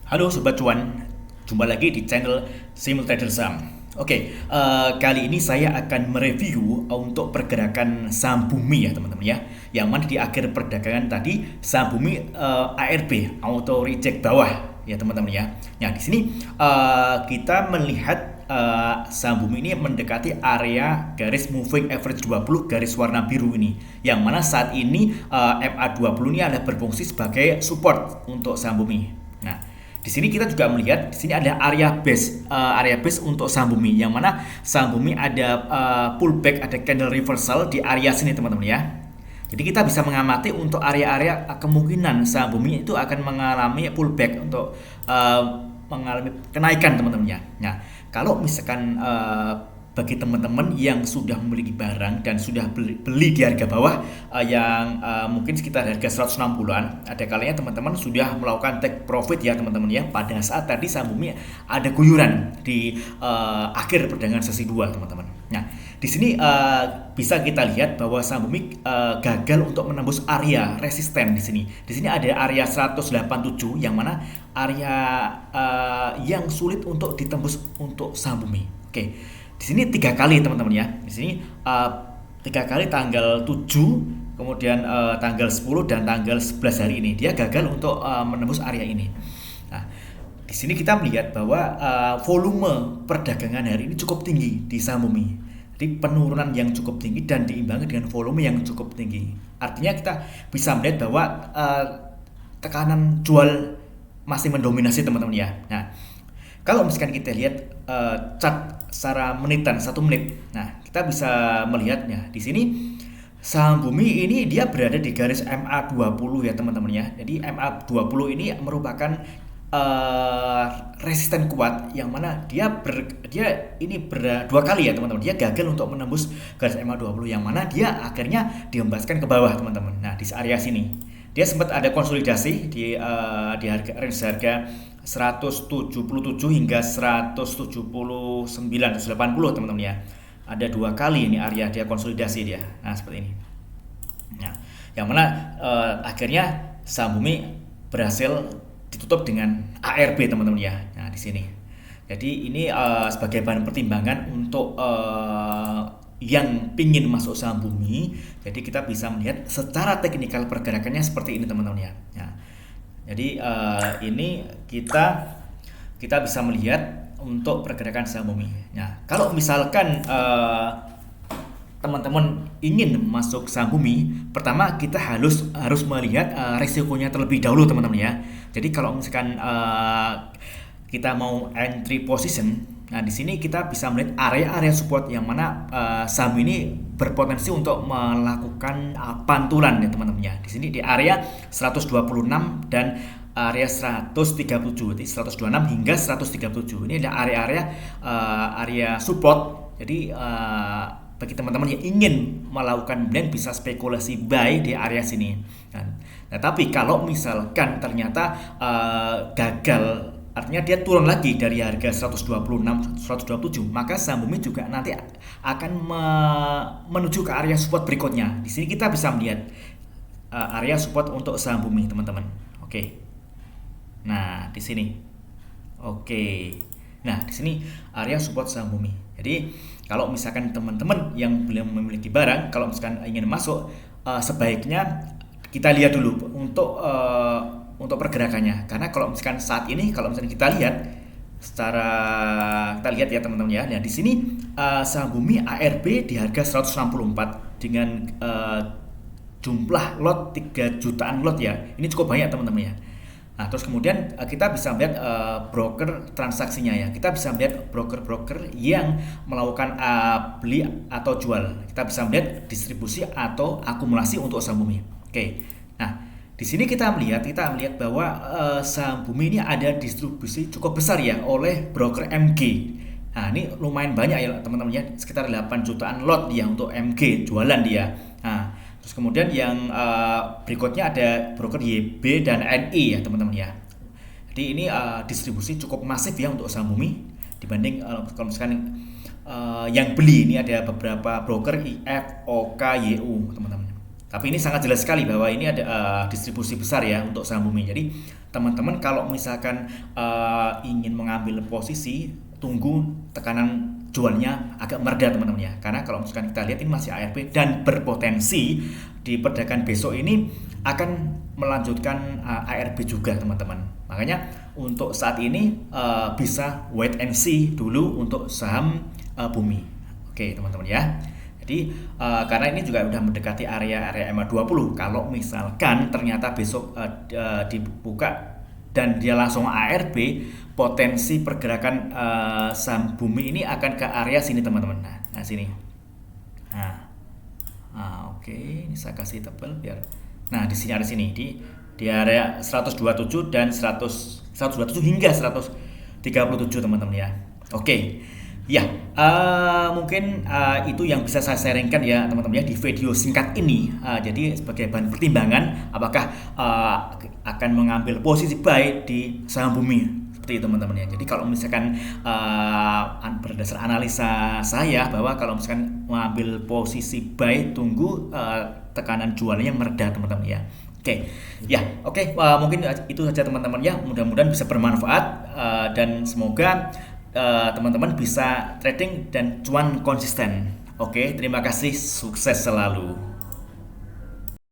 Halo Sobat Cuan, jumpa lagi di channel Simultrader Saham. Kali ini saya akan mereview untuk pergerakan saham bumi ya teman-teman ya. Yang mana di akhir perdagangan tadi saham bumi ARB auto reject bawah ya teman-teman ya. Nah di sini kita melihat saham bumi ini mendekati area garis moving average 20 garis warna biru ini, yang mana saat ini MA20 ini ada berfungsi sebagai support untuk saham bumi. Nah, di sini kita juga melihat di sini ada area base untuk saham bumi, yang mana saham bumi ada pullback, ada candle reversal di area sini teman-teman ya. Jadi kita bisa mengamati untuk area-area kemungkinan saham bumi itu akan mengalami pullback untuk mengalami kenaikan teman-teman ya. Nah, kalau misalkan bagi teman-teman yang sudah memiliki barang dan sudah beli di harga bawah yang mungkin sekitar harga 160-an, ada kalanya teman-teman sudah melakukan take profit ya teman-teman ya, pada saat tadi saham bumi ada guyuran di akhir perdagangan sesi 2 teman-teman. Nah, di sini bisa kita lihat bahwa saham bumi gagal untuk menembus area resisten di sini. Di sini ada area 187 yang mana area yang sulit untuk ditembus untuk saham bumi. Di sini 3 kali teman-teman ya. Di sini 3 kali tanggal 7, kemudian tanggal 10 dan tanggal 11 hari ini dia gagal untuk menembus area ini. Nah, di sini kita melihat bahwa volume perdagangan hari ini cukup tinggi di saham bumi. Jadi penurunan yang cukup tinggi dan diimbangi dengan volume yang cukup tinggi. Artinya kita bisa melihat bahwa tekanan jual masih mendominasi teman-teman ya. Nah, kalau misalkan kita lihat chart secara menitan 1 menit, nah kita bisa melihatnya di sini saham bumi ini dia berada di garis MA20 ya teman-teman ya. Jadi MA20 ini merupakan resisten kuat, yang mana dia dua kali ya teman-teman. Dia gagal untuk menembus garis MA20, yang mana dia akhirnya dihembaskan ke bawah teman-teman. Nah di area sini dia sempat ada konsolidasi di range harga 177 hingga 179 180 teman-teman ya. Ada 2 kali ini area dia konsolidasi dia. Nah seperti ini. Nah, yang mana akhirnya saham bumi berhasil ditutup dengan ARB teman-teman ya. Nah di sini. Jadi ini sebagai bahan pertimbangan untuk yang pingin masuk saham bumi. Jadi kita bisa melihat secara teknikal pergerakannya seperti ini teman-teman ya. Nah, jadi ini kita bisa melihat untuk pergerakan saham bumi. Nah, kalau misalkan teman-teman ingin masuk saham bumi, pertama kita harus melihat risikonya terlebih dahulu teman-teman ya. Jadi kalau misalkan kita mau entry position, nah di sini kita bisa melihat area-area support yang mana saham ini berpotensi untuk melakukan pantulan ya teman-teman ya. Di sini di area 126 dan area 137, jadi 126 hingga 137. Ini ada area support. Jadi bagi teman-teman yang ingin melakukan blend bisa spekulasi buy di area sini. Nah, tapi kalau misalkan ternyata gagal, artinya dia turun lagi dari harga 126 127, maka saham bumi juga nanti akan menuju ke area support berikutnya. Di sini kita bisa melihat area support untuk saham bumi teman-teman. Nah di sini nah di sini area support saham bumi. Jadi kalau misalkan teman-teman yang belum memiliki barang, kalau misalkan ingin masuk, sebaiknya kita lihat dulu untuk pergerakannya. Karena kalau misalkan saat ini, kalau misalkan kita lihat kita lihat ya teman-teman ya. Nah di sini saham bumi ARB di harga 164 dengan jumlah lot 3 jutaan lot ya. Ini cukup banyak teman-teman ya. Nah terus kemudian kita bisa melihat broker transaksinya ya. Kita bisa melihat broker-broker yang melakukan beli atau jual. Kita bisa melihat distribusi atau akumulasi untuk saham bumi. Nah di sini kita melihat bahwa saham bumi ini ada distribusi cukup besar ya oleh broker MG. Nah ini lumayan banyak ya teman-teman ya, sekitar 8 jutaan lot ya untuk MG jualan dia. Nah terus kemudian yang berikutnya ada broker YB dan NI ya teman-teman ya. Jadi ini distribusi cukup masif ya untuk saham bumi dibanding kalau misalkan yang beli ini ada beberapa broker IF, OK, YU teman-teman. Tapi ini sangat jelas sekali bahwa ini ada distribusi besar ya untuk saham bumi. Jadi teman-teman kalau misalkan ingin mengambil posisi, tunggu tekanan jualnya agak mereda teman-teman ya. Karena kalau misalkan kita lihat ini masih ARB dan berpotensi di perdagangan besok ini akan melanjutkan ARB juga teman-teman. Makanya untuk saat ini bisa wait and see dulu untuk saham bumi. Oke teman-teman ya. Jadi karena ini juga udah mendekati area MA20. Kalau misalkan ternyata besok dibuka dan dia langsung ARB, potensi pergerakan saham bumi ini akan ke area sini teman-teman. Nah, sini. Nah, oke, ini saya kasih tebal biar. Nah, di sini ada sini di area 127 dan 127 hingga 137 teman-teman ya. Oke. Ya, mungkin itu yang bisa saya sharingkan ya teman-teman ya di video singkat ini. Jadi sebagai bahan pertimbangan, apakah akan mengambil posisi buy di saham bumi seperti itu teman-teman ya. Jadi kalau misalkan berdasar analisa saya bahwa kalau misalkan mengambil posisi buy, tunggu tekanan jualnya yang mereda teman-teman ya. Oke, ya, oke. Mungkin itu saja teman-teman ya. Mudah-mudahan bisa bermanfaat dan semoga teman-teman bisa trading dan cuan konsisten. Oke, terima kasih, sukses selalu.